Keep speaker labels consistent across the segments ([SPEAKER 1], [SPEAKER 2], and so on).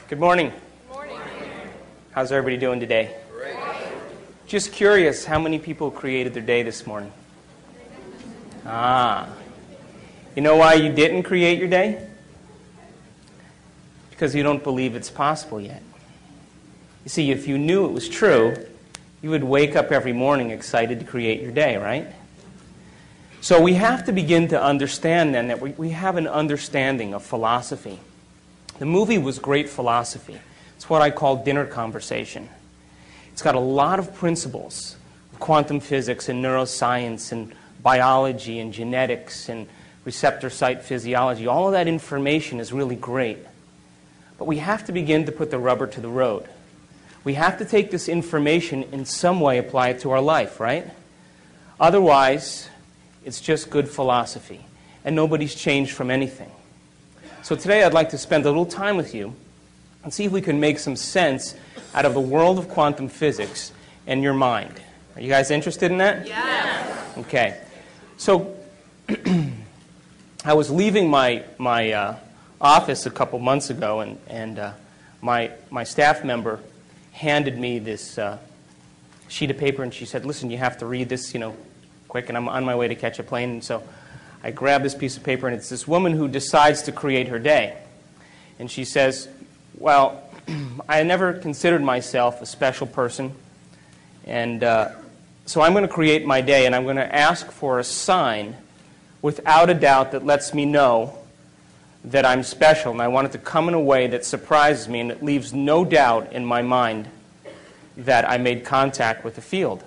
[SPEAKER 1] Good morning.
[SPEAKER 2] Good morning.
[SPEAKER 1] How's everybody doing today?
[SPEAKER 2] Great.
[SPEAKER 1] Just curious, how many people created their day this morning? You know why you didn't create your day? Because you don't believe it's possible yet. You see, if you knew it was true, you would wake up every morning excited to create your day, right? So we have to begin to understand then that we have an understanding of philosophy. The movie was great philosophy. It's what I call dinner conversation. It's got a lot of principles of quantum physics and neuroscience and biology and genetics and receptor site physiology. All of that information is really great. But we have to begin to put the rubber to the road. We have to take this information in some way, apply it to our life, right? Otherwise, it's just good philosophy, and nobody's changed from anything. So today I'd like to spend a little time with you and see if we can make some sense out of the world of quantum physics and your mind. Are you guys interested in that?
[SPEAKER 2] Yes.
[SPEAKER 1] Okay. So I was leaving my office a couple months ago, and my staff member handed me this sheet of paper, and she said, "Listen, you have to read this, quick." And I'm on my way to catch a plane, and so I grabbed this piece of paper, and it's this woman who decides to create her day. And she says, "Well, I never considered myself a special person, and so I'm going to create my day, and I'm going to ask for a sign without a doubt that lets me know that I'm special, and I want it to come in a way that surprises me and it leaves no doubt in my mind that I made contact with the field."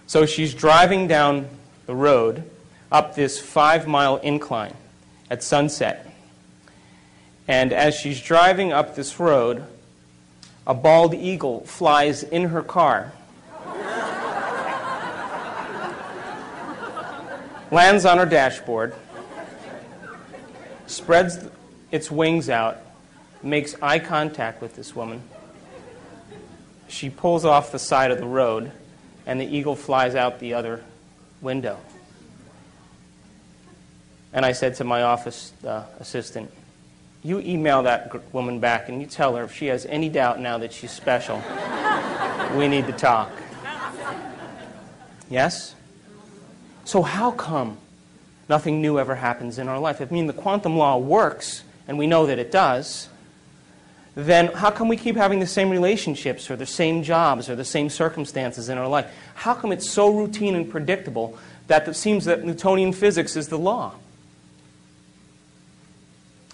[SPEAKER 1] So she's driving down the road up this 5-mile incline at sunset. And as she's driving up this road, a bald eagle flies in her car, lands on her dashboard, spreads its wings out, makes eye contact with this woman. She pulls off the side of the road, and the eagle flies out the other window. And I said to my office assistant, "You email that woman back and you tell her if she has any doubt now that she's special, we need to talk." Yes? So how come nothing new ever happens in our life? If the quantum law works, and we know that it does, then how come we keep having the same relationships or the same jobs or the same circumstances in our life? How come it's so routine and predictable that it seems that Newtonian physics is the law?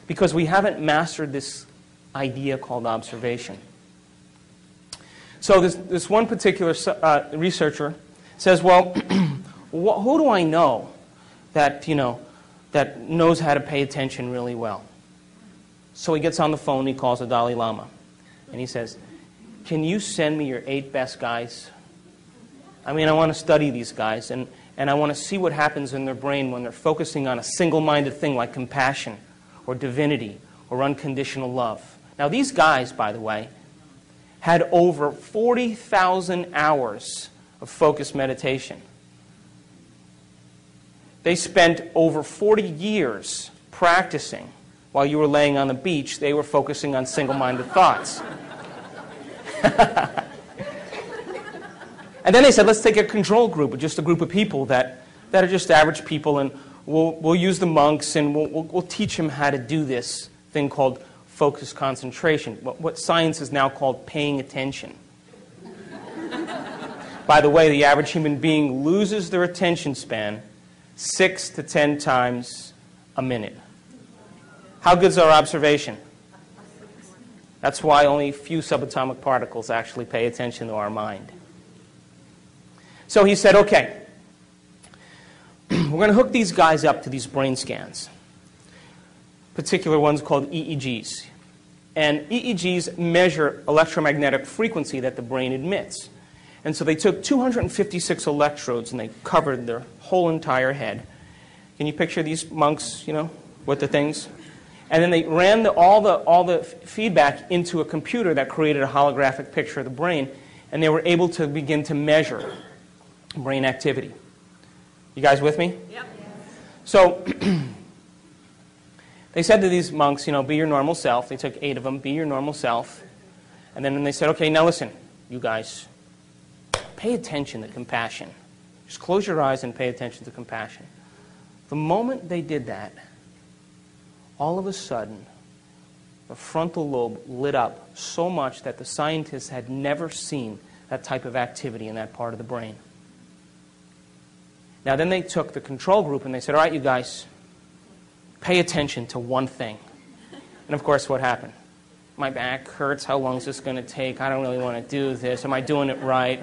[SPEAKER 1] Because we haven't mastered this idea called observation. So this one particular researcher says, well, who do I know that knows how to pay attention really well? So he gets on the phone, he calls the Dalai Lama, and he says, "Can you send me your 8 best guys? I want to study these guys, and I want to see what happens in their brain when they're focusing on a single-minded thing like compassion or divinity or unconditional love." Now these guys, by the way, had over 40,000 hours of focused meditation. They spent over 40 years practicing. While you were laying on the beach, they were focusing on single-minded thoughts. And then they said, let's take a control group, just a group of people that are just average people, and we'll use the monks, and we'll teach them how to do this thing called focused concentration, what science is now called paying attention. By the way, the average human being loses their attention span 6 to 10 times a minute. How good's our observation? That's why only a few subatomic particles actually pay attention to our mind. So he said, okay, we're going to hook these guys up to these brain scans, particular ones called EEGs. And EEGs measure electromagnetic frequency that the brain emits. And so they took 256 electrodes and they covered their whole entire head. Can you picture these monks, with the things? And then they ran all the feedback into a computer that created a holographic picture of the brain, and they were able to begin to measure brain activity. You guys with me?
[SPEAKER 2] Yep.
[SPEAKER 1] So They said to these monks, be your normal self. They took 8 of them, be your normal self. And then they said, okay, now listen, you guys, pay attention to compassion. Just close your eyes and pay attention to compassion. The moment they did that, all of a sudden, the frontal lobe lit up so much that the scientists had never seen that type of activity in that part of the brain. Now then they took the control group and they said, all right, you guys, pay attention to one thing. And of course, what happened? My back hurts. How long is this going to take? I don't really want to do this. Am I doing it right?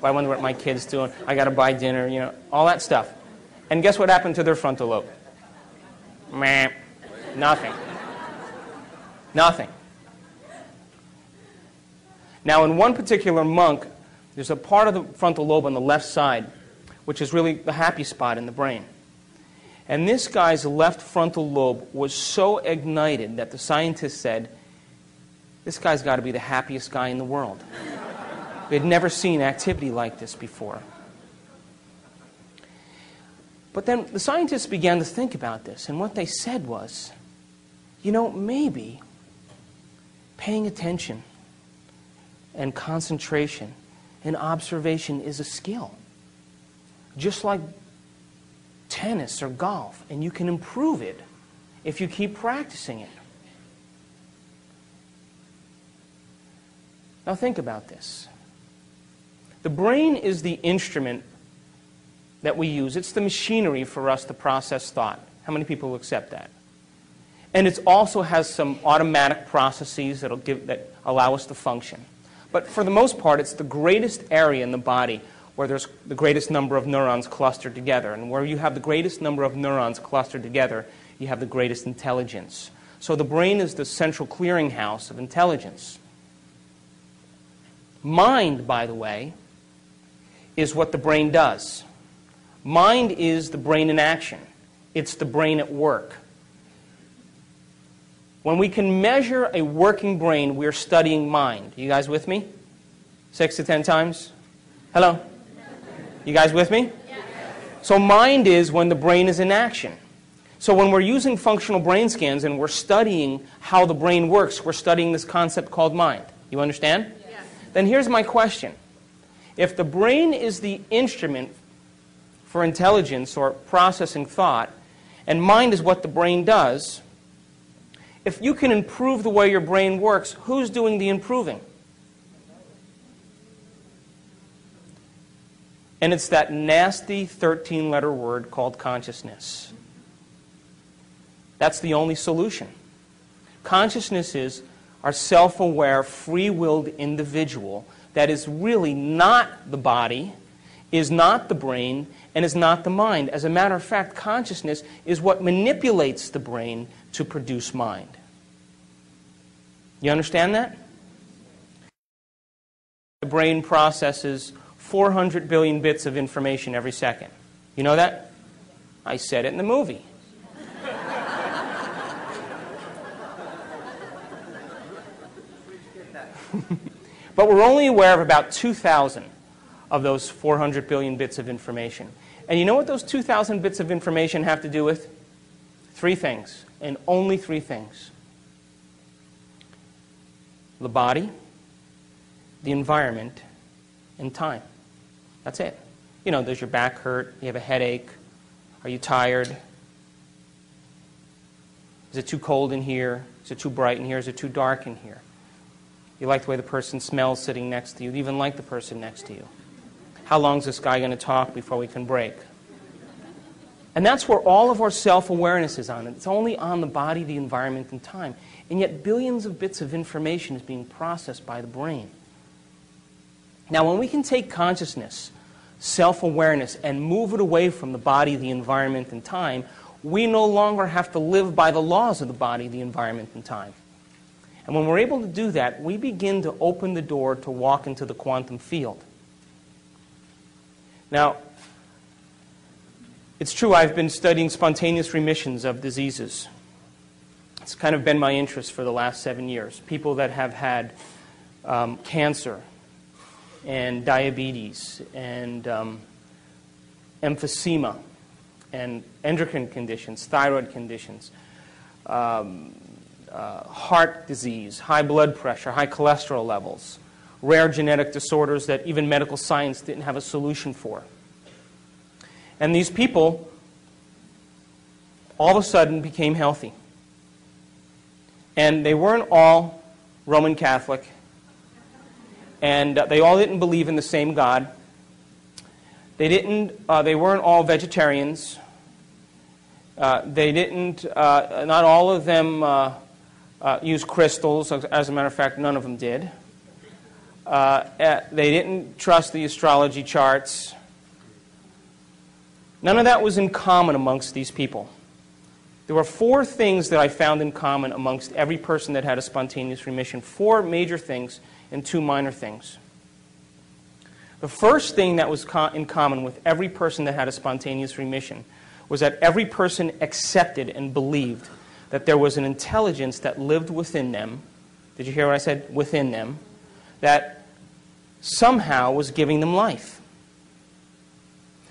[SPEAKER 1] I wonder what my kid's doing. I got to buy dinner, all that stuff. And guess what happened to their frontal lobe? Meh. Nothing. Nothing. Now, in one particular monk, there's a part of the frontal lobe on the left side, which is really the happy spot in the brain. And this guy's left frontal lobe was so ignited that the scientists said, this guy's got to be the happiest guy in the world. We had never seen activity like this before. But then the scientists began to think about this, and what they said was, maybe paying attention and concentration and observation is a skill. Just like tennis or golf, and you can improve it if you keep practicing it. Now think about this. The brain is the instrument that we use. It's the machinery for us to process thought. How many people will accept that? And it also has some automatic processes that allow us to function. But for the most part, it's the greatest area in the body where there's the greatest number of neurons clustered together. And where you have the greatest number of neurons clustered together, you have the greatest intelligence. So the brain is the central clearinghouse of intelligence. Mind, by the way, is what the brain does. Mind is the brain in action. It's the brain at work. When we can measure a working brain, we're studying mind. You guys with me? 6 to 10 times? Hello? You guys with me? Yes. So mind is when the brain is in action. So when we're using functional brain scans and we're studying how the brain works, we're studying this concept called mind. You understand? Yes. Then here's my question. If the brain is the instrument for intelligence or processing thought, and mind is what the brain does, if you can improve the way your brain works, who's doing the improving? And it's that nasty 13-letter word called consciousness. That's the only solution. Consciousness is our self-aware, free-willed individual that is really not the body, is not the brain, and is not the mind. As a matter of fact, consciousness is what manipulates the brain to produce mind. You understand that? The brain processes 400 billion bits of information every second. You know that? I said it in the movie. But we're only aware of about 2,000 of those 400 billion bits of information. And you know what those 2,000 bits of information have to do with? 3 things, and only 3 things. The body, the environment, and time. That's it. Does your back hurt? You have a headache? Are you tired? Is it too cold in here? Is it too bright in here? Is it too dark in here? You like the way the person smells sitting next to you. You even like the person next to you. How long is this guy going to talk before we can break? And that's where all of our self-awareness is on. It's only on the body, the environment, and time. And yet billions of bits of information is being processed by the brain. Now, when we can take consciousness, self-awareness, and move it away from the body, the environment, and time, we no longer have to live by the laws of the body, the environment, and time. And when we're able to do that, we begin to open the door to walk into the quantum field. Now, it's true I've been studying spontaneous remissions of diseases. It's kind of been my interest for the last 7 years. People that have had cancer and diabetes and emphysema and endocrine conditions, thyroid conditions, heart disease, high blood pressure, high cholesterol levels, rare genetic disorders that even medical science didn't have a solution for. And these people all of a sudden became healthy. And they weren't all Roman Catholic, and they all didn't believe in the same God. They weren't all vegetarians. Not all of them use crystals. As a matter of fact, none of them did. They didn't trust the astrology charts. None of that was in common amongst these people. There were 4 things that I found in common amongst every person that had a spontaneous remission. 4 major things and 2 minor things. The first thing that was in common with every person that had a spontaneous remission was that every person accepted and believed that there was an intelligence that lived within them. Did you hear what I said? Within them. That somehow was giving them life.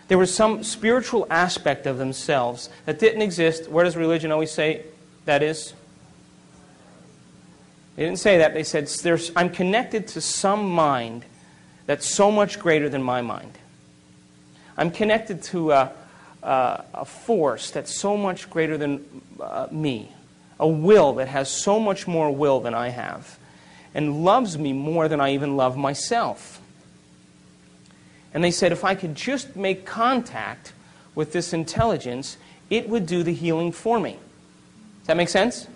[SPEAKER 1] There was some spiritual aspect of themselves that didn't exist. Where does religion always say that is? They didn't say that. They said, I'm connected to some mind that's so much greater than my mind. I'm connected to a force that's so much greater than me. A will that has so much more will than I have. And loves me more than I even love myself. And they said, if I could just make contact with this intelligence, it would do the healing for me. Does that make sense?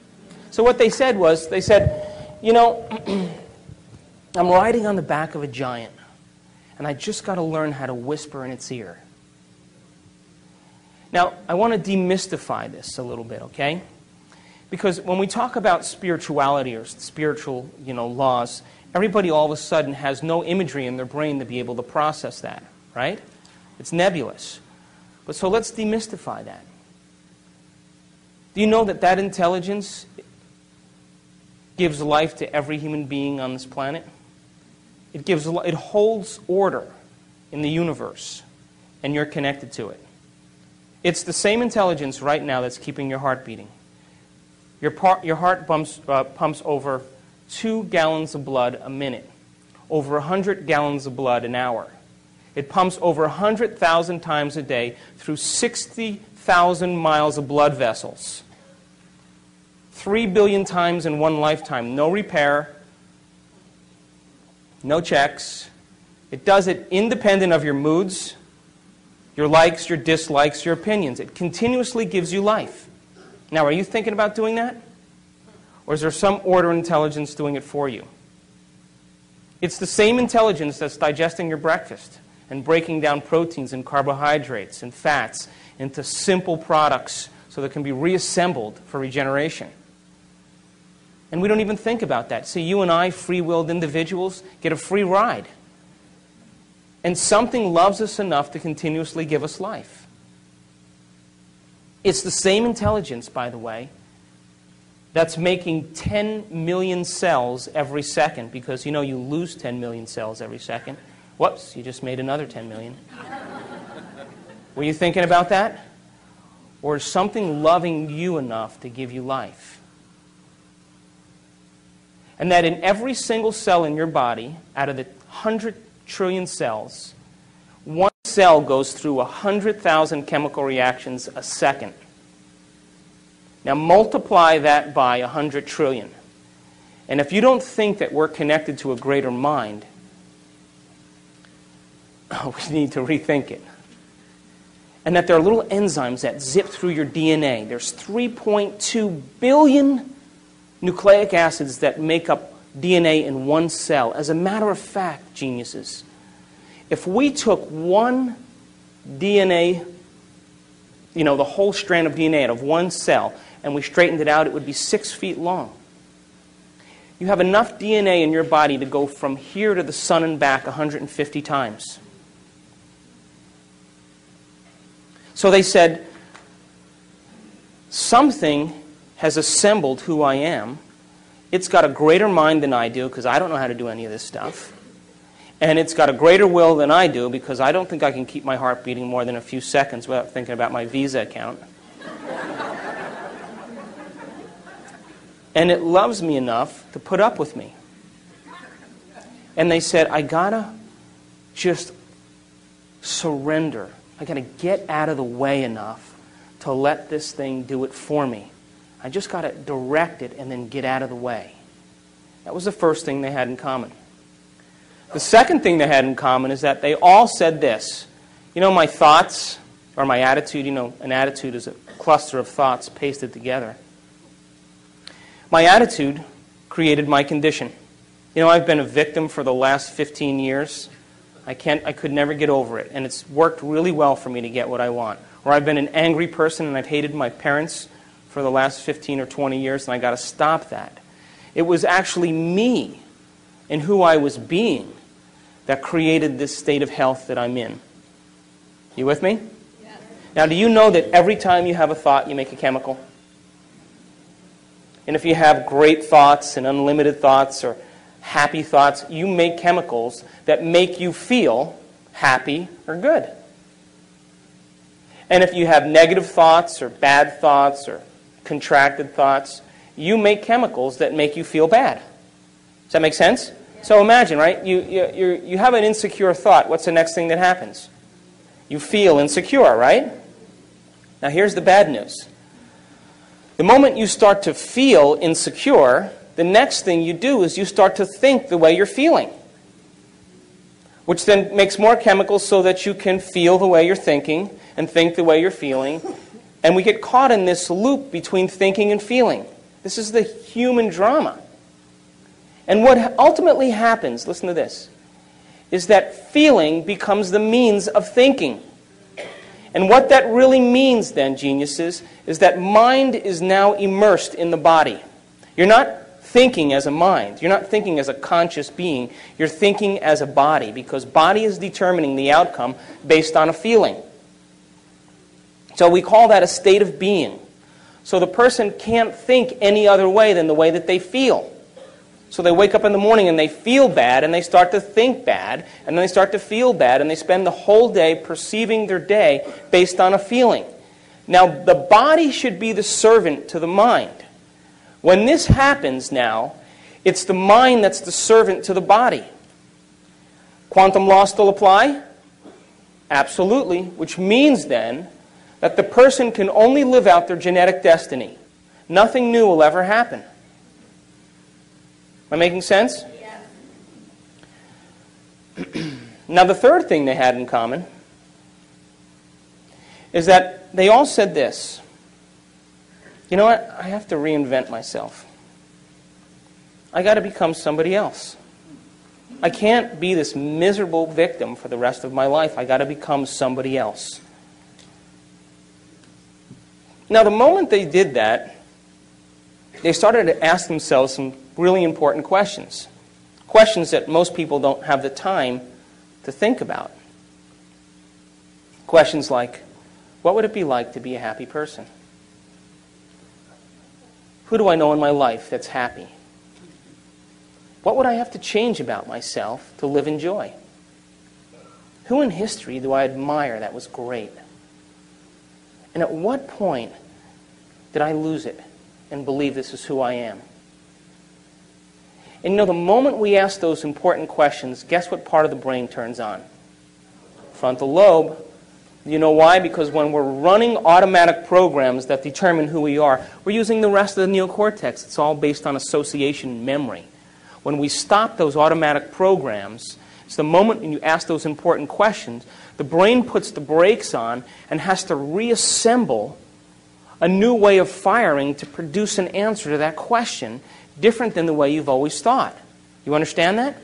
[SPEAKER 1] So what they said was, they said, you know, I'm riding on the back of a giant, and I just got to learn how to whisper in its ear. Now, I want to demystify this a little bit, okay? Because when we talk about spirituality or spiritual, laws, everybody all of a sudden has no imagery in their brain to be able to process that, right? It's nebulous. But so let's demystify that. Do you know that that intelligence gives life to every human being on this planet? It holds order in the universe, and you're connected to it. It's the same intelligence right now that's keeping your heart beating. Your heart pumps over 2 gallons of blood a minute, over 100 gallons of blood an hour. It pumps over 100,000 times a day through 60,000 miles of blood vessels. 3 billion times in one lifetime. No repair, no checks. It does it independent of your moods, your likes, your dislikes, your opinions. It continuously gives you life. Now, are you thinking about doing that? Or is there some order intelligence doing it for you? It's the same intelligence that's digesting your breakfast and breaking down proteins and carbohydrates and fats into simple products so they can be reassembled for regeneration. And we don't even think about that. See, you and I, free-willed individuals, get a free ride. And something loves us enough to continuously give us life. It's the same intelligence, by the way, that's making 10 million cells every second, because you lose 10 million cells every second. Whoops, you just made another 10 million. Were you thinking about that? Or is something loving you enough to give you life? And that in every single cell in your body, out of the 100 trillion cells, one cell goes through 100,000 chemical reactions a second. Now multiply that by 100 trillion. And if you don't think that we're connected to a greater mind, we need to rethink it. And that there are little enzymes that zip through your DNA. There's 3.2 billion nucleic acids that make up DNA in one cell. As a matter of fact, geniuses, if we took one DNA, the whole strand of DNA out of one cell, and we straightened it out, it would be 6 feet long. You have enough DNA in your body to go from here to the sun and back 150 times. So they said, something has assembled who I am. It's got a greater mind than I do, because I don't know how to do any of this stuff. And it's got a greater will than I do, because I don't think I can keep my heart beating more than a few seconds without thinking about my Visa account. And it loves me enough to put up with me. And they said, I gotta just surrender. I gotta get out of the way enough to let this thing do it for me. I just gotta direct it and then get out of the way. That was the first thing they had in common. The second thing they had in common is that they all said this. You know, my thoughts, or my attitude, an attitude is a cluster of thoughts pasted together. My attitude created my condition. I've been a victim for the last 15 years. I could never get over it, and it's worked really well for me to get what I want. Or I've been an angry person, and I've hated my parents for the last 15 or 20 years, and I got to stop that. It was actually me and who I was being that created this state of health that I'm in. You with me? Yes. Now, do you know that every time you have a thought, you make a chemical? And if you have great thoughts and unlimited thoughts or happy thoughts, you make chemicals that make you feel happy or good. And if you have negative thoughts or bad thoughts or contracted thoughts, you make chemicals that make you feel bad. Does that make sense? So imagine, right? You have an insecure thought. What's the next thing that happens? You feel insecure, right? Now here's the bad news. The moment you start to feel insecure, the next thing you do is you start to think the way you're feeling, which then makes more chemicals so that you can feel the way you're thinking and think the way you're feeling. And we get caught in this loop between thinking and feeling. This is the human drama. And what ultimately happens, listen to this, is that feeling becomes the means of thinking. And what that really means then, geniuses, is that mind is now immersed in the body. You're not thinking as a mind. You're not thinking as a conscious being. You're thinking as a body, because body is determining the outcome based on a feeling. So we call that a state of being. So the person can't think any other way than the way that they feel. So they wake up in the morning and they feel bad and they start to think bad and then they start to feel bad and they spend the whole day perceiving their day based on a feeling. Now, the body should be the servant to the mind. When this happens now, it's the mind that's the servant to the body. Quantum law still apply? Absolutely, which means then that the person can only live out their genetic destiny. Nothing new will ever happen. Am I making sense? Yeah. Now, the third thing they had in common is that they all said this. You know what? I have to reinvent myself. I got to become somebody else. I can't be this miserable victim for the rest of my life. I got to become somebody else. Now, the moment they did that, they started to ask themselves some really important questions. Questions that most people don't have the time to think about. Questions like, what would it be like to be a happy person? Who do I know in my life that's happy? What would I have to change about myself to live in joy? Who in history do I admire that was great? And at what point did I lose it and believe this is who I am? And the moment we ask those important questions, guess what part of the brain turns on? Frontal lobe. You know why? Because when we're running automatic programs that determine who we are, we're using the rest of the neocortex. It's all based on association and memory. When we stop those automatic programs, it's the moment when you ask those important questions, the brain puts the brakes on and has to reassemble a new way of firing to produce an answer to that question different than the way you've always thought. You understand that?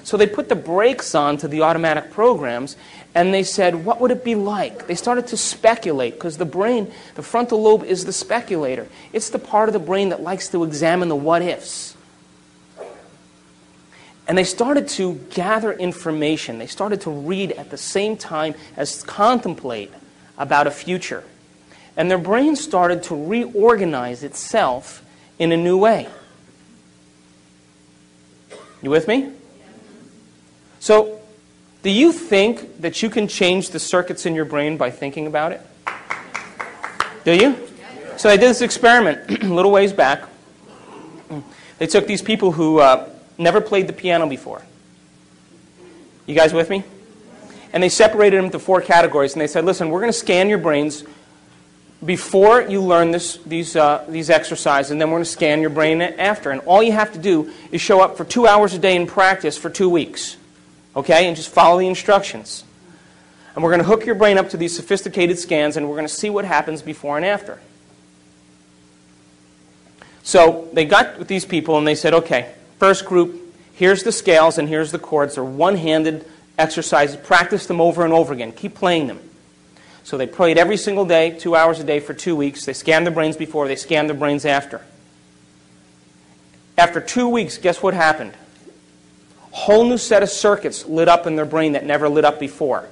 [SPEAKER 1] So they put the brakes on to the automatic programs and they said, what would it be like? They started to speculate because the brain, the frontal lobe is the speculator. It's the part of the brain that likes to examine the what-ifs. And they started to gather information. They started to read at the same time as contemplate about a future. And their brain started to reorganize itself in a new way. You with me? So, do you think that you can change the circuits in your brain by thinking about it? Do you? So I did this experiment a little ways back. They took these people who never played the piano before. You guys with me? And they separated them into 4 categories, and they said, listen, we're going to scan your brains before you learn these exercises, and then we're going to scan your brain after. And all you have to do is show up for 2 hours a day in practice for 2 weeks. Okay? And just follow the instructions. And we're going to hook your brain up to these sophisticated scans, and we're going to see what happens before and after. So they got with these people, and they said, okay, first group, here's the scales and here's the chords. They're one-handed exercises. Practice them over and over again. Keep playing them. So they played every single day, 2 hours a day for 2 weeks. They scanned their brains before, they scanned their brains after. After 2 weeks, guess what happened? Whole new set of circuits lit up in their brain that never lit up before.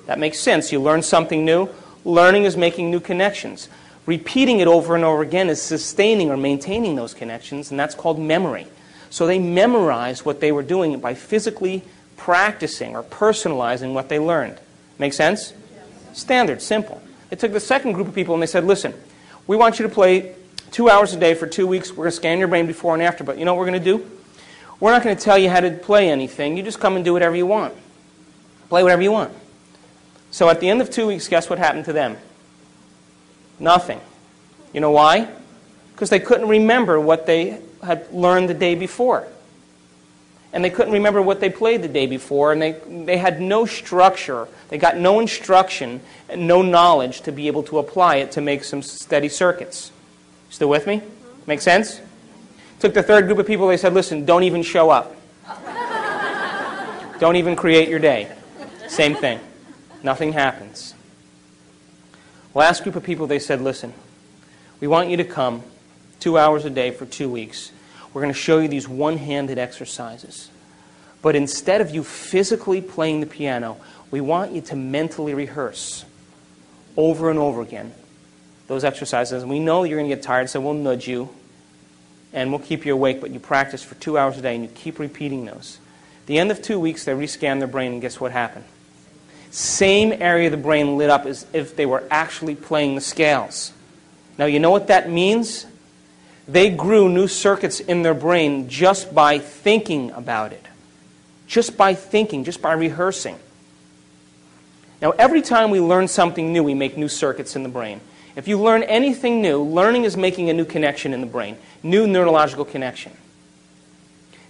[SPEAKER 1] That makes sense. You learn something new. Learning is making new connections. Repeating it over and over again is sustaining or maintaining those connections, and that's called memory. So they memorized what they were doing by physically practicing or personalizing what they learned. Make sense? Standard, simple. They took the second group of people and they said, listen, we want you to play 2 hours a day for 2 weeks. We're going to scan your brain before and after, but you know what we're going to do? We're not going to tell you how to play anything. You just come and do whatever you want. Play whatever you want. So at the end of 2 weeks, guess what happened to them? Nothing. You know why? Because they couldn't remember what they had learned the day before. And they couldn't remember what they played the day before, and they had no structure. They got no instruction and no knowledge to be able to apply it to make some steady circuits. Still with me? Make sense? Took the third group of people, they said, listen, don't even show up. Don't even create your day. Same thing. Nothing happens. Last group of people, they said, listen, we want you to come 2 hours a day for 2 weeks. We're going to show you these one-handed exercises. But instead of you physically playing the piano, we want you to mentally rehearse over and over again those exercises. And we know you're going to get tired, so we'll nudge you and we'll keep you awake, but you practice for 2 hours a day and you keep repeating those. At the end of 2 weeks, they rescanned their brain, and guess what happened? Same area of the brain lit up as if they were actually playing the scales. Now, you know what that means? They grew new circuits in their brain just by thinking about it. Just by thinking, just by rehearsing. Now, every time we learn something new, we make new circuits in the brain. If you learn anything new, learning is making a new connection in the brain, new neurological connection.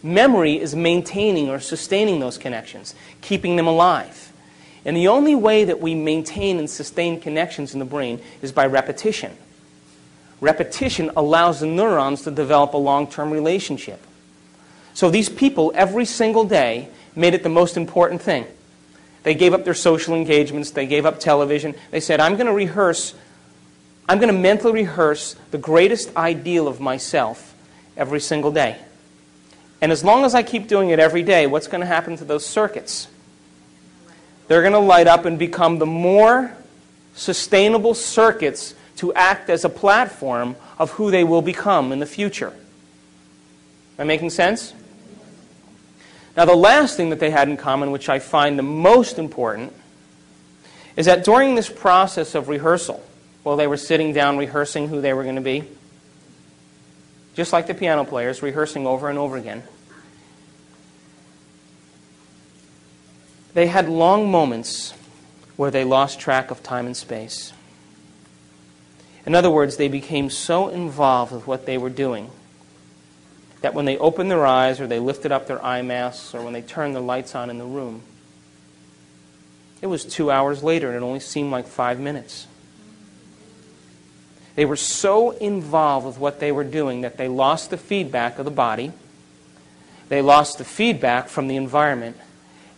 [SPEAKER 1] Memory is maintaining or sustaining those connections, keeping them alive. And the only way that we maintain and sustain connections in the brain is by repetition. Repetition allows the neurons to develop a long-term relationship. So these people, every single day, made it the most important thing. They gave up their social engagements. They gave up television. They said, I'm going to mentally rehearse the greatest ideal of myself every single day. And as long as I keep doing it every day, what's going to happen to those circuits? They're going to light up and become the more sustainable circuits to act as a platform of who they will become in the future. Am I making sense? Now, the last thing that they had in common, which I find the most important, is that during this process of rehearsal, while they were sitting down rehearsing who they were going to be, just like the piano players, rehearsing over and over again, they had long moments where they lost track of time and space. In other words, they became so involved with what they were doing that when they opened their eyes or they lifted up their eye masks or when they turned the lights on in the room, it was 2 hours later and it only seemed like 5 minutes. They were so involved with what they were doing that they lost the feedback of the body, they lost the feedback from the environment,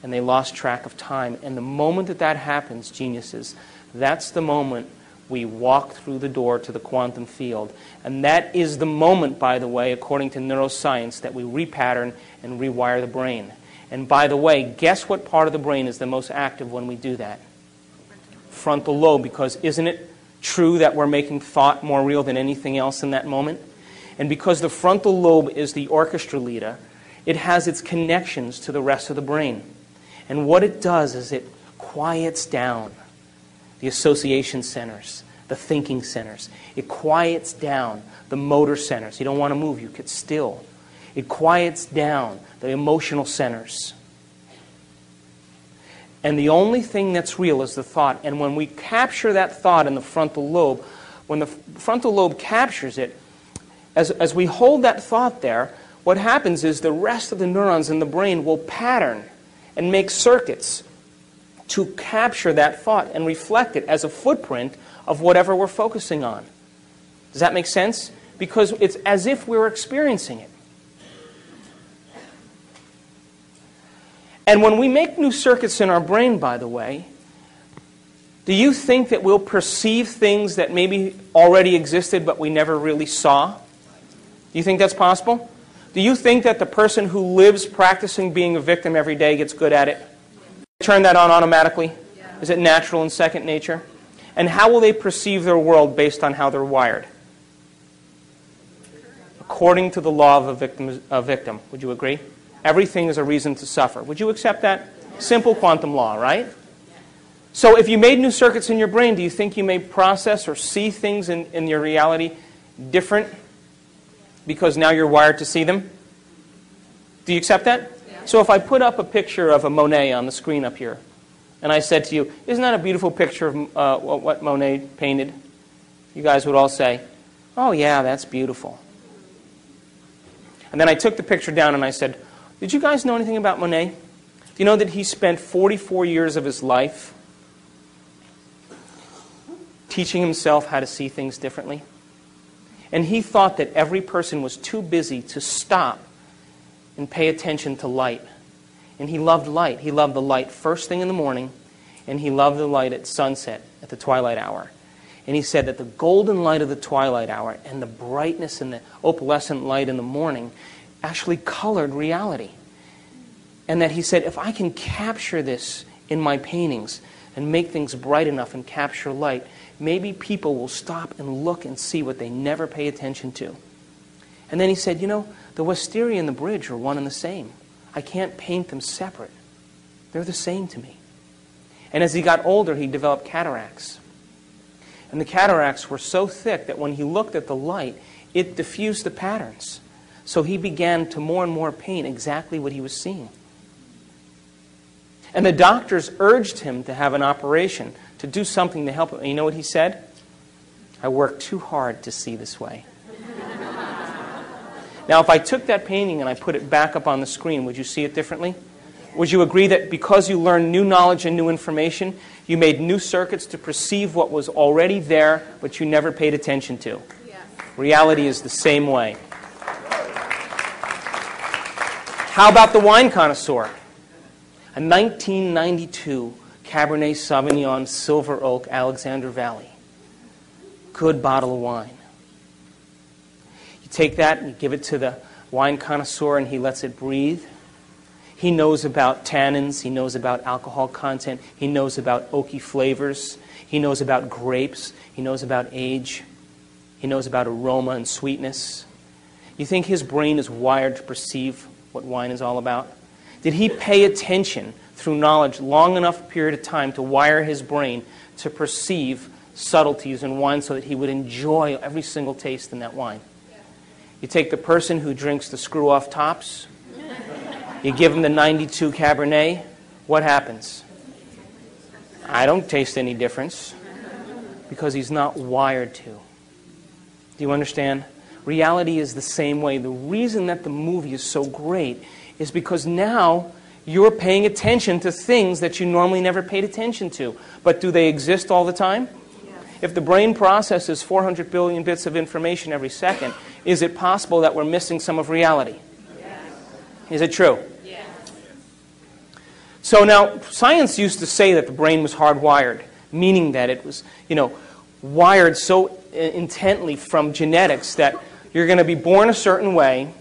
[SPEAKER 1] and they lost track of time. And the moment that that happens, geniuses, that's the moment we walk through the door to the quantum field. And that is the moment, by the way, according to neuroscience, that we repattern and rewire the brain. And by the way, guess what part of the brain is the most active when we do that? Frontal lobe, because isn't it true that we're making thought more real than anything else in that moment? And because the frontal lobe is the orchestra leader, it has its connections to the rest of the brain. And what it does is it quiets down the association centers, the thinking centers. It quiets down the motor centers. You don't want to move, you get still. It quiets down the emotional centers. And the only thing that's real is the thought. And when we capture that thought in the frontal lobe, when the frontal lobe captures it, as we hold that thought there, what happens is the rest of the neurons in the brain will pattern and make circuits to capture that thought and reflect it as a footprint of whatever we're focusing on. Does that make sense? Because it's as if we're experiencing it. And when we make new circuits in our brain, by the way, do you think that we'll perceive things that maybe already existed but we never really saw? Do you think that's possible? Do you think that the person who lives practicing being a victim every day gets good at it? Turn that on automatically? Is it natural and second nature? And how will they perceive their world based on how they're wired? According to the law of a victim. Would you agree? Everything is a reason to suffer. Would you accept that? Simple quantum law, right? So if you made new circuits in your brain, do you think you may process or see things in your reality different because now you're wired to see them? Do you accept that? Yeah. So if I put up a picture of a Monet on the screen up here, and I said to you, isn't that a beautiful picture of what Monet painted? You guys would all say, oh yeah, that's beautiful. And then I took the picture down and I said, did you guys know anything about Monet? Do you know that he spent 44 years of his life teaching himself how to see things differently? And he thought that every person was too busy to stop and pay attention to light. And he loved light. He loved the light first thing in the morning, and he loved the light at sunset, at the twilight hour. And he said that the golden light of the twilight hour and the brightness and the opalescent light in the morning actually colored reality. And that he said, if I can capture this in my paintings and make things bright enough and capture light, maybe people will stop and look and see what they never pay attention to. And then he said, you know, the wisteria and the bridge are one and the same. I can't paint them separate. They're the same to me. And as he got older, he developed cataracts. And the cataracts were so thick that when he looked at the light, it diffused the patterns. So he began to more and more paint exactly what he was seeing. And the doctors urged him to have an operation, to do something to help him. And you know what he said? I worked too hard to see this way. Now, if I took that painting and I put it back up on the screen, would you see it differently? Would you agree that because you learned new knowledge and new information, you made new circuits to perceive what was already there, but you never paid attention to? Yeah. Reality is the same way. How about the wine connoisseur? A 1992 Cabernet Sauvignon Silver Oak Alexander Valley. Good bottle of wine. You take that and you give it to the wine connoisseur and he lets it breathe. He knows about tannins. He knows about alcohol content. He knows about oaky flavors. He knows about grapes. He knows about age. He knows about aroma and sweetness. You think his brain is wired to perceive what wine is all about? Did he pay attention through knowledge long enough period of time to wire his brain to perceive subtleties in wine so that he would enjoy every single taste in that wine? Yeah. You take the person who drinks the screw-off tops, you give him the 92 Cabernet, what happens? I don't taste any difference because he's not wired to. Do you understand? Reality is the same way. The reason that the movie is so great is because now you're paying attention to things that you normally never paid attention to. But do they exist all the time? Yes. If the brain processes 400 billion bits of information every second, is it possible that we're missing some of reality? Yes. Is it true? Yes. So now, science used to say that the brain was hardwired, meaning that it was, wired so intently from genetics that you're going to be born a certain way,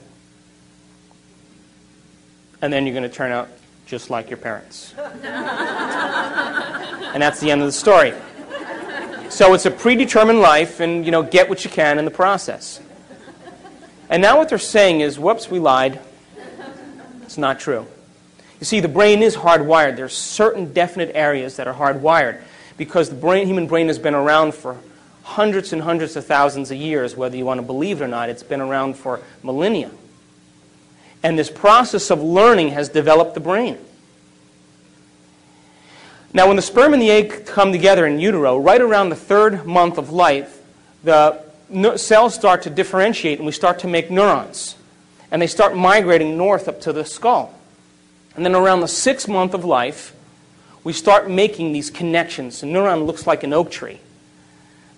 [SPEAKER 1] and then you're going to turn out just like your parents. And that's the end of the story. So it's a predetermined life, and, get what you can in the process. And now what they're saying is, whoops, we lied. It's not true. You see, the brain is hardwired. There's certain definite areas that are hardwired because the human brain has been around for hundreds and hundreds of thousands of years, whether you want to believe it or not. It's been around for millennia. And this process of learning has developed the brain. Now, when the sperm and the egg come together in utero, right around the 3rd month of life, the cells start to differentiate and we start to make neurons. And they start migrating north up to the skull. And then around the 6th month of life, we start making these connections. A neuron looks like an oak tree.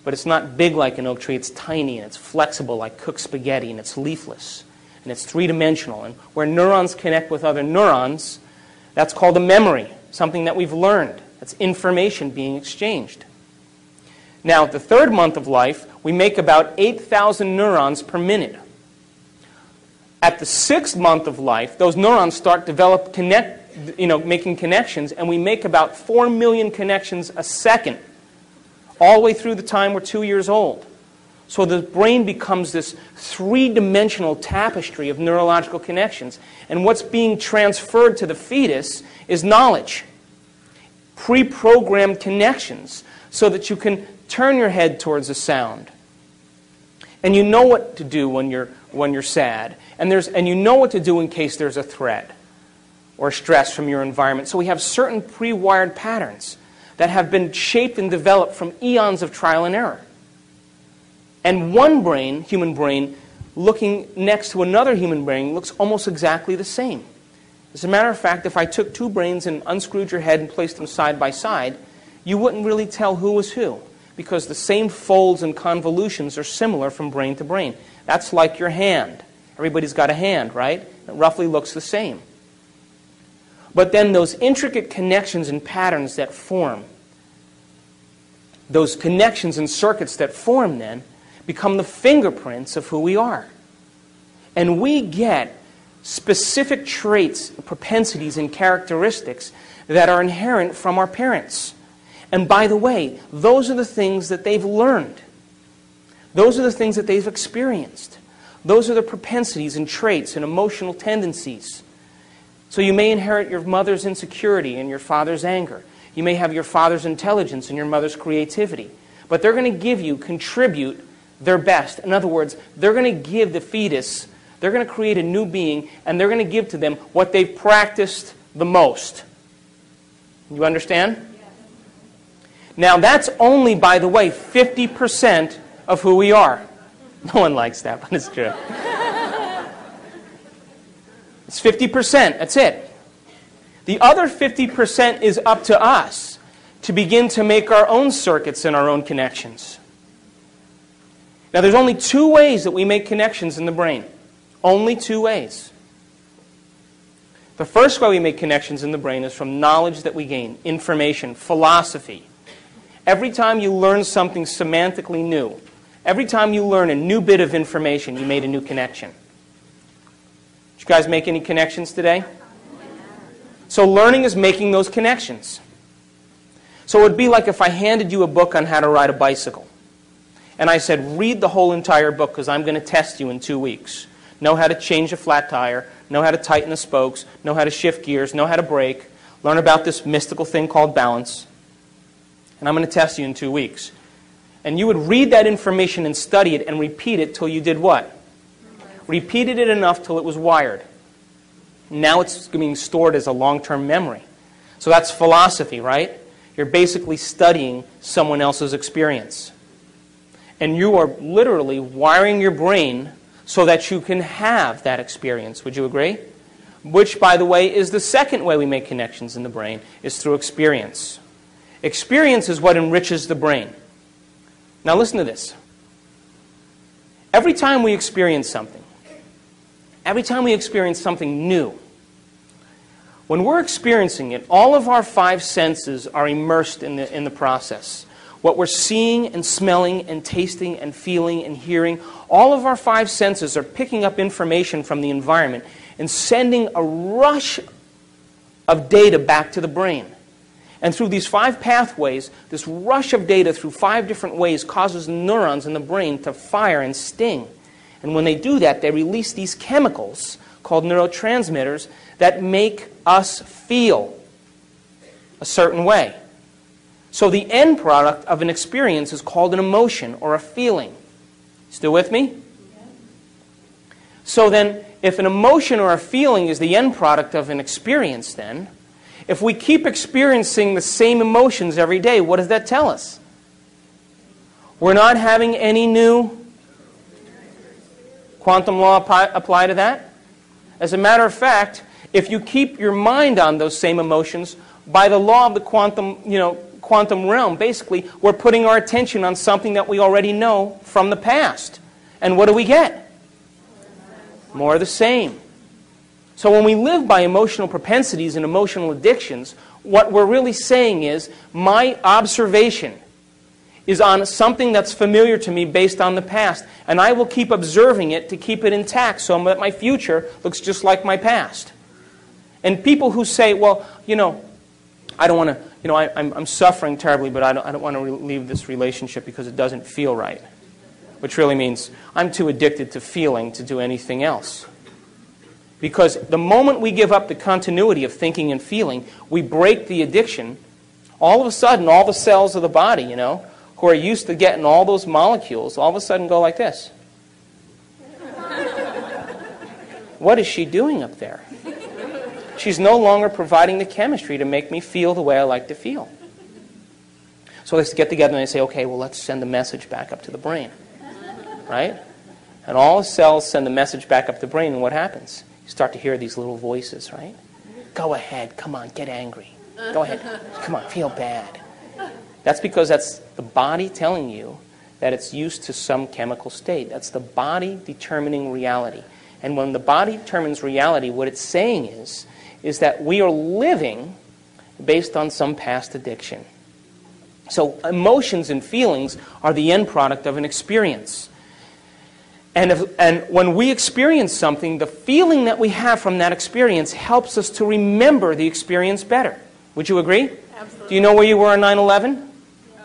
[SPEAKER 1] But it's not big like an oak tree. It's tiny and it's flexible like cooked spaghetti, and it's leafless. And it's 3-dimensional. And where neurons connect with other neurons, that's called a memory, something that we've learned. That's information being exchanged. Now, at the 3rd month of life, we make about 8,000 neurons per minute. At the 6th month of life, those neurons start making connections, and we make about 4 million connections a second, all the way through the time we're 2 years old. So the brain becomes this 3-dimensional tapestry of neurological connections. And what's being transferred to the fetus is knowledge, pre-programmed connections, so that you can turn your head towards a sound. And you know what to do when you're sad. And you know what to do in case there's a threat or stress from your environment. So we have certain pre-wired patterns that have been shaped and developed from eons of trial and error. And one brain, human brain, looking next to another human brain looks almost exactly the same. As a matter of fact, if I took 2 brains and unscrewed your head and placed them side by side, you wouldn't really tell who was who, because the same folds and convolutions are similar from brain to brain. That's like your hand. Everybody's got a hand, right? It roughly looks the same. But then those intricate connections and patterns that form, those connections and circuits that form then, become the fingerprints of who we are. And we get specific traits, propensities, and characteristics that are inherent from our parents. And by the way, those are the things that they've learned. Those are the things that they've experienced. Those are the propensities and traits and emotional tendencies. So you may inherit your mother's insecurity and your father's anger. You may have your father's intelligence and your mother's creativity. But they're going to contribute their best. In other words, they're going to give the fetus, they're going to create a new being, and they're going to give to them what they've practiced the most. You understand? Yes. Now, that's only, by the way, 50% of who we are. No one likes that, but it's true. It's 50%. That's it. The other 50% is up to us to begin to make our own circuits and our own connections. Now, there's only 2 ways that we make connections in the brain. Only 2 ways. The first way we make connections in the brain is from knowledge that we gain, information, philosophy. Every time you learn something semantically new, every time you learn a new bit of information, you made a new connection. Did you guys make any connections today? So learning is making those connections. So it would be like if I handed you a book on how to ride a bicycle. And I said, read the whole entire book because I'm going to test you in 2 weeks. Know how to change a flat tire, know how to tighten the spokes, know how to shift gears, know how to brake, learn about this mystical thing called balance. And I'm going to test you in 2 weeks. And you would read that information and study it and repeat it till you did what? Repeated it enough till it was wired. Now it's being stored as a long-term memory. So that's philosophy, right? You're basically studying someone else's experience. And you are literally wiring your brain so that you can have that experience. Would you agree? Which, by the way, is the second way we make connections in the brain, is through experience. Experience is what enriches the brain. Now listen to this. Every time we experience something new, when we're experiencing it, all of our 5 senses are immersed in the process. What we're seeing and smelling and tasting and feeling and hearing, all of our 5 senses are picking up information from the environment and sending a rush of data back to the brain. And through these 5 pathways, this rush of data through 5 different ways causes neurons in the brain to fire and sting. And when they do that, they release these chemicals called neurotransmitters that make us feel a certain way. So the end product of an experience is called an emotion or a feeling. Still with me? So then, if an emotion or a feeling is the end product of an experience then, if we keep experiencing the same emotions every day, what does that tell us? We're not having any new quantum law apply to that? As a matter of fact, if you keep your mind on those same emotions, by the law of the quantum realm, basically, we're putting our attention on something that we already know from the past. And what do we get? More of the same. So when we live by emotional propensities and emotional addictions, what we're really saying is, my observation is on something that's familiar to me based on the past, and I will keep observing it to keep it intact so that my future looks just like my past. And people who say, well, I don't want to, I'm suffering terribly, but I don't want to leave this relationship because it doesn't feel right. Which really means I'm too addicted to feeling to do anything else. Because the moment we give up the continuity of thinking and feeling, we break the addiction. All of a sudden, all the cells of the body, who are used to getting all those molecules, all of a sudden go like this. What is she doing up there? She's no longer providing the chemistry to make me feel the way I like to feel. So let's get together and they say, okay, well, let's send the message back up to the brain. Right? And all the cells send the message back up to the brain, and what happens? You start to hear these little voices, right? Go ahead, come on, get angry. Go ahead, come on, feel bad. That's because that's the body telling you that it's used to some chemical state. That's the body determining reality. And when the body determines reality, what it's saying is that we are living based on some past addiction. So emotions and feelings are the end product of an experience. And when we experience something, the feeling that we have from that experience helps us to remember the experience better. Would you agree?
[SPEAKER 2] Absolutely.
[SPEAKER 1] Do you know where you were on 9/11?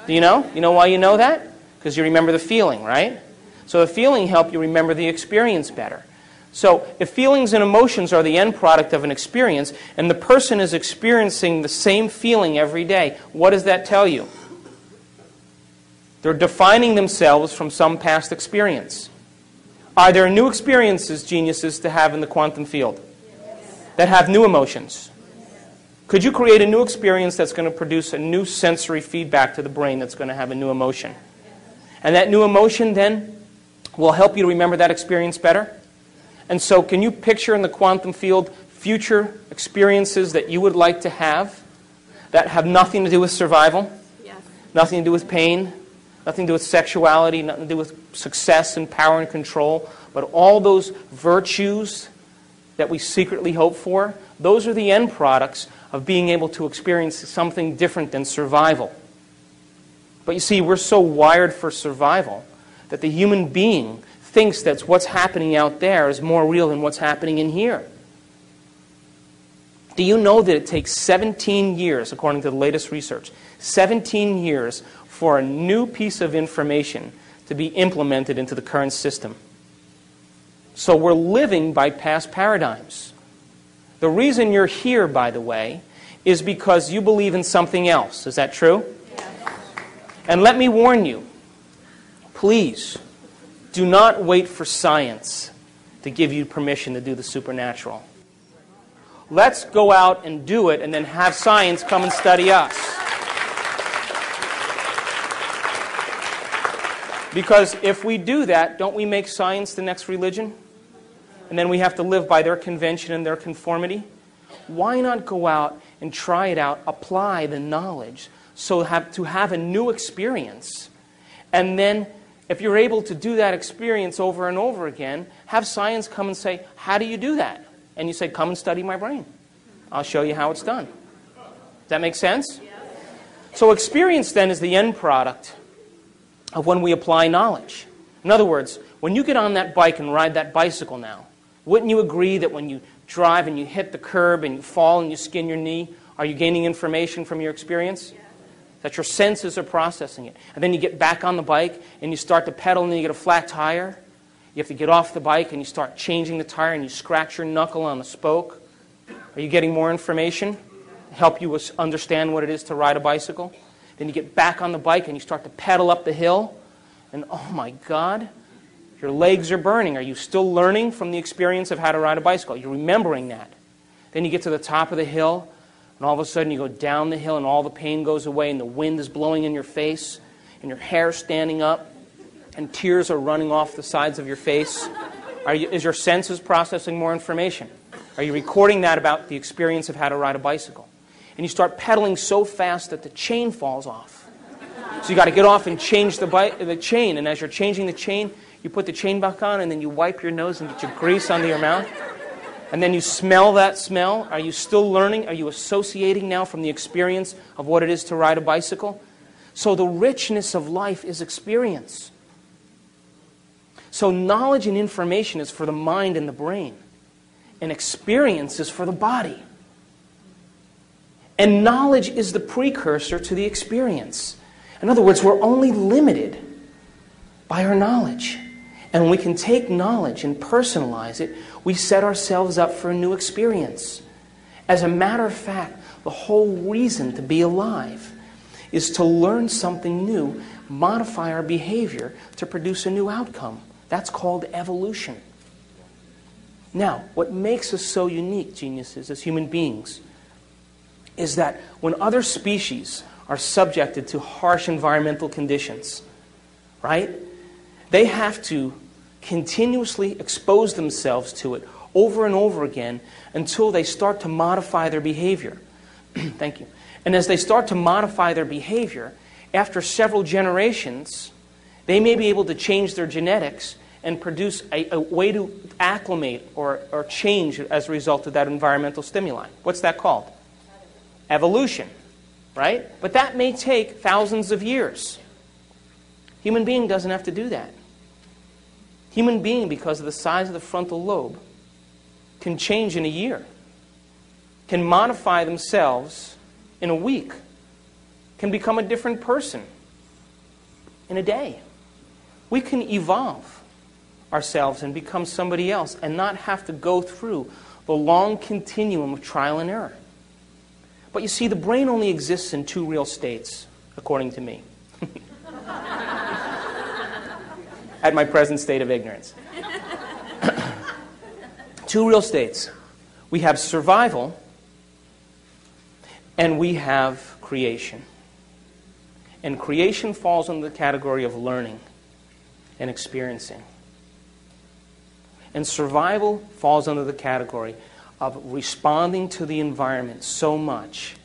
[SPEAKER 1] Do you know? You know why you know that? Because you remember the feeling, right? So the feeling helps you remember the experience better. So if feelings and emotions are the end product of an experience, and the person is experiencing the same feeling every day, what does that tell you? They're defining themselves from some past experience. Are there new experiences, geniuses, to have in the quantum field? Yes. That have new emotions? Could you create a new experience that's going to produce a new sensory feedback to the brain that's going to have a new emotion? And that new emotion then will help you to remember that experience better? And so can you picture in the quantum field future experiences that you would like to have that have nothing to do with survival?
[SPEAKER 2] Yes.
[SPEAKER 1] Nothing to do with pain? Nothing to do with sexuality, nothing to do with success and power and control, but all those virtues that we secretly hope for, those are the end products of being able to experience something different than survival. But you see, we're so wired for survival that the human being thinks that what's happening out there is more real than what's happening in here. Do you know that it takes 17 years, according to the latest research, 17 years for a new piece of information to be implemented into the current system? So we're living by past paradigms. The reason you're here, by the way, is because you believe in something else. Is that true?
[SPEAKER 2] Yes.
[SPEAKER 1] And let me warn you, please, do not wait for science to give you permission to do the supernatural. Let's go out and do it and then have science come and study us. Because if we do that, don't we make science the next religion? And then we have to live by their convention and their conformity? Why not go out and try it out, apply the knowledge, so to have a new experience? And then, if you're able to do that experience over and over again, have science come and say, how do you do that? And you say, come and study my brain. I'll show you how it's done. Does that make sense?
[SPEAKER 2] Yes.
[SPEAKER 1] So experience then is the end product of when we apply knowledge. In other words, when you get on that bike and ride that bicycle now, wouldn't you agree that when you drive and you hit the curb and you fall and you skin your knee, are you gaining information from your experience?
[SPEAKER 2] Yes.
[SPEAKER 1] That your senses are processing it. And then you get back on the bike and you start to pedal and then you get a flat tire. You have to get off the bike and you start changing the tire and you scratch your knuckle on the spoke. Are you getting more information? Help you understand what it is to ride a bicycle? Then you get back on the bike and you start to pedal up the hill. And oh my God, your legs are burning. Are you still learning from the experience of how to ride a bicycle? You're remembering that. Then you get to the top of the hill, and all of a sudden you go down the hill and all the pain goes away and the wind is blowing in your face and your hair's standing up and tears are running off the sides of your face. Is your senses processing more information? Are you recording that about the experience of how to ride a bicycle? And you start pedaling so fast that the chain falls off. So you got to get off and change the chain. And as you're changing the chain, you put the chain back on and then you wipe your nose and get your grease under your mouth. And then you smell that smell. Are you still learning? Are you associating now from the experience of what it is to ride a bicycle? So the richness of life is experience. So knowledge and information is for the mind and the brain. And experience is for the body. And knowledge is the precursor to the experience. In other words, we're only limited by our knowledge. And when we can take knowledge and personalize it, we set ourselves up for a new experience. As a matter of fact, the whole reason to be alive is to learn something new, modify our behavior to produce a new outcome. That's called evolution. Now, what makes us so unique, geniuses, as human beings, is that when other species are subjected to harsh environmental conditions, right? They have to continuously expose themselves to it over and over again until they start to modify their behavior. Thank you. And as they start to modify their behavior, after several generations, they may be able to change their genetics and produce a way to acclimate or change as a result of that environmental stimuli. What's that called? Evolution, right? But that may take thousands of years. Human being doesn't have to do that. Human being, because of the size of the frontal lobe, can change in a year, can modify themselves in a week, can become a different person in a day. We can evolve ourselves and become somebody else and not have to go through the long continuum of trial and error. But you see, the brain only exists in two real states, according to me. At my present state of ignorance. Two real states. We have survival and we have creation. And creation falls under the category of learning and experiencing. And survival falls under the category of responding to the environment so much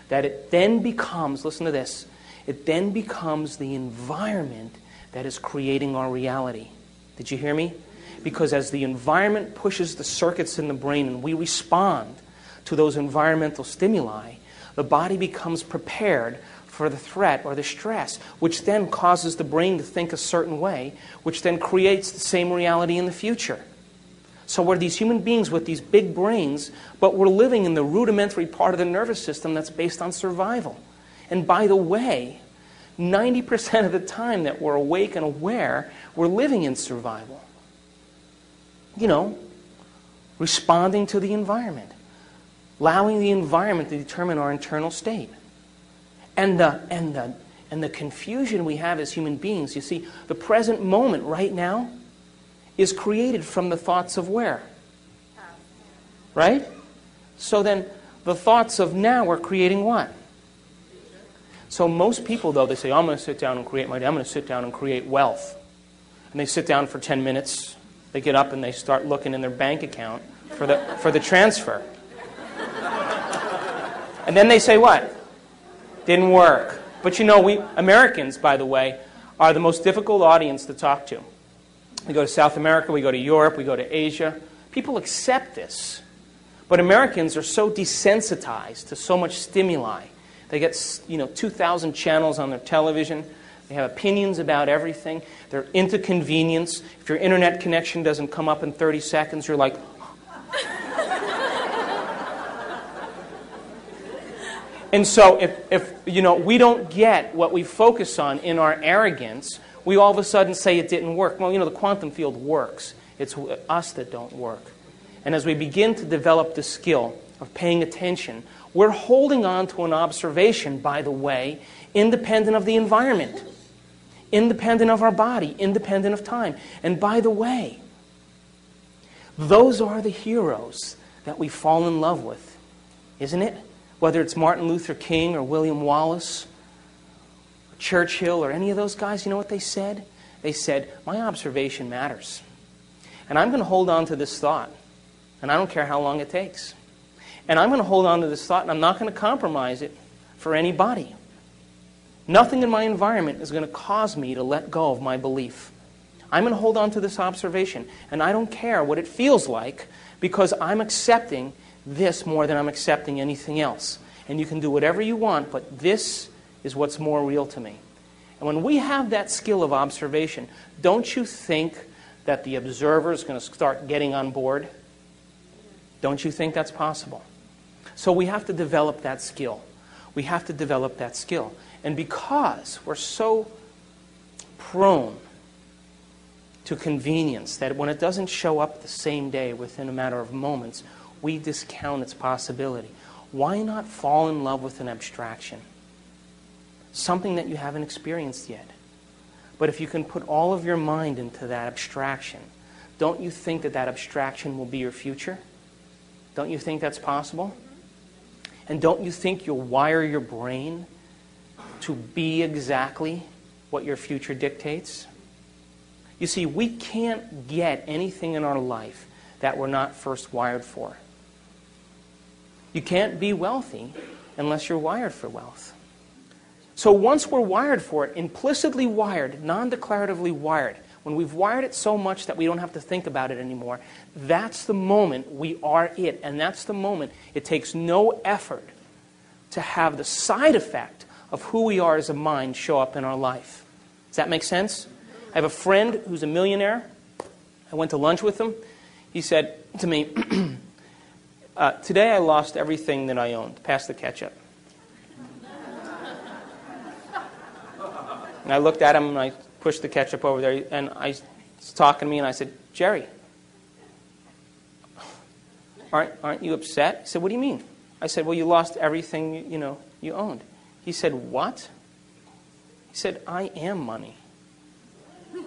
[SPEAKER 1] that it then becomes, listen to this, it then becomes the environment that is creating our reality. Did you hear me? Because as the environment pushes the circuits in the brain and we respond to those environmental stimuli, the body becomes prepared for the threat or the stress, which then causes the brain to think a certain way, which then creates the same reality in the future. So we're these human beings with these big brains, but we're living in the rudimentary part of the nervous system that's based on survival. And by the way, 90% of the time that we're awake and aware, we're living in survival. You know, responding to the environment, allowing the environment to determine our internal state. And the confusion we have as human beings, you see, the present moment right now is created from the thoughts of where? Right? So then the thoughts of now are creating what? So most people, though, they say, I'm going to sit down and create my day. I'm going to sit down and create wealth. And they sit down for 10 minutes. They get up and they start looking in their bank account for the transfer. And then they say what? Didn't work. But you know, we Americans, by the way, are the most difficult audience to talk to. We go to South America, we go to Europe, we go to Asia. People accept this. But Americans are so desensitized to so much stimuli. They get, 2,000 channels on their television. They have opinions about everything. They're into convenience. If your internet connection doesn't come up in 30 seconds, you're like... And so if we don't get what we focus on in our arrogance, we all of a sudden say it didn't work. Well, the quantum field works. It's us that don't work. And as we begin to develop the skill of paying attention, We're holding on to an observation, by the way, independent of the environment, independent of our body, independent of time. And by the way, those are the heroes that we fall in love with, isn't it? Whether it's Martin Luther King or William Wallace, or Churchill, or any of those guys, you know what they said? They said, my observation matters. And I'm going to hold on to this thought. And I don't care how long it takes. And I'm going to hold on to this thought, and I'm not going to compromise it for anybody. Nothing in my environment is going to cause me to let go of my belief. I'm going to hold on to this observation, and I don't care what it feels like, because I'm accepting this more than I'm accepting anything else. And you can do whatever you want, but this is what's more real to me. And when we have that skill of observation, don't you think that the observer is going to start getting on board? Don't you think that's possible? So we have to develop that skill. We have to develop that skill. And because we're so prone to convenience that when it doesn't show up the same day within a matter of moments, we discount its possibility. Why not fall in love with an abstraction? Something that you haven't experienced yet. But if you can put all of your mind into that abstraction, don't you think that that abstraction will be your future? Don't you think that's possible? And don't you think you'll wire your brain to be exactly what your future dictates? You see, we can't get anything in our life that we're not first wired for. You can't be wealthy unless you're wired for wealth. So once we're wired for it, implicitly wired, non-declaratively wired, when we've wired it so much that we don't have to think about it anymore, that's the moment we are it. And that's the moment it takes no effort to have the side effect of who we are as a mind show up in our life. Does that make sense? I have a friend who's a millionaire. I went to lunch with him. He said to me, today I lost everything that I owned. Pass the ketchup. And I looked at him and I pushed the ketchup over there, and I was talking to me, and I said, Jerry, aren't you upset? He said, what do you mean? I said, well, you lost everything you owned. He said, what? He said, I am money.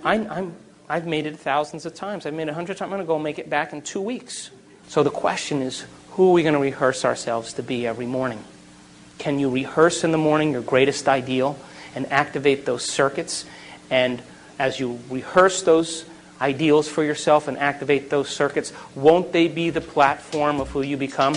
[SPEAKER 1] I've made it thousands of times. I've made it 100 times. I'm going to go make it back in 2 weeks. So the question is, who are we going to rehearse ourselves to be every morning? Can you rehearse in the morning your greatest ideal and activate those circuits? And as you rehearse those ideals for yourself and activate those circuits, won't they be the platform of who you become?